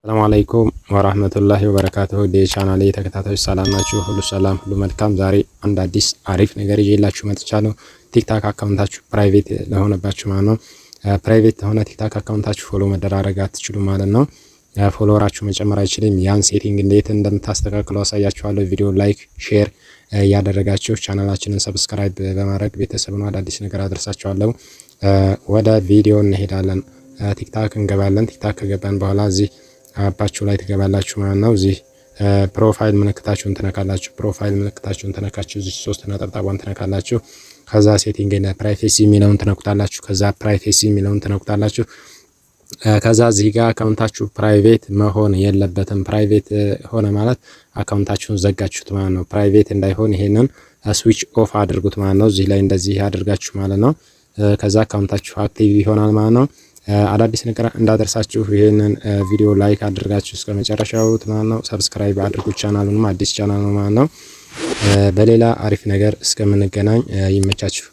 ሰላም አለይኩም ወራህመቱላሂ ወበረካቱሁ። ቻናሌ ተከታታዮች ሰላም ናችሁ? ሁሉ ሰላም፣ ሁሉ መልካም። ዛሬ አንድ አዲስ አሪፍ ነገር ይዤላችሁ መጥቻለሁ። ቲክታክ አካውንታችሁ ፕራይቬት ለሆነባችሁ ማለት ነው። ፕራይቬት ለሆነ ቲክታክ አካውንታችሁ ፎሎ መደራረግ አትችሉ ማለት ነው። ፎሎወራችሁ መጨመር አይችልም። ያን ሴቲንግ እንዴት እንደምታስተካክሉ አሳያችኋለሁ። ቪዲዮ ላይክ፣ ሼር ያደረጋችሁ ቻናላችንን ሰብስክራይብ በማድረግ ቤተሰብ ነው አዳዲስ ነገር አድርሳችኋለሁ። ወደ ቪዲዮ እንሄዳለን። ቲክታክ እንገባለን። ቲክታክ ከገባን በኋላ እዚህ አባችሁ ላይ ትገባላችሁ ማለት ነው። እዚህ ፕሮፋይል ምልክታችሁን ትነካላችሁ። ፕሮፋይል ምልክታችሁን ተነካችሁ እዚህ ሶስት ነጠብጣቧን ትነካላችሁ። ከዛ ሴቲንግ እና ፕራይቬሲ የሚለውን ትነኩታላችሁ። ከዛ ፕራይቬሲ የሚለውን ትነኩታላችሁ። ከዛ እዚህ ጋር አካውንታችሁ ፕራይቬት መሆን የለበትም። ፕራይቬት ሆነ ማለት አካውንታችሁን ዘጋችሁት ማለት ነው። ፕራይቬት እንዳይሆን ይሄንን ስዊች ኦፍ አድርጉት ማለት ነው። እዚህ ላይ እንደዚህ አድርጋችሁ ማለት ነው። ከዛ አካውንታችሁ አክቲቭ ይሆናል ማለት ነው። አዳዲስ ነገር እንዳደርሳችሁ ይሄንን ቪዲዮ ላይክ አድርጋችሁ እስከ መጨረሻው ማለት ነው። ሰብስክራይብ አድርጉ። ቻናሉንም አዲስ ቻናል ነው ማለት ነው። በሌላ አሪፍ ነገር እስከምንገናኝ ይመቻችሁ።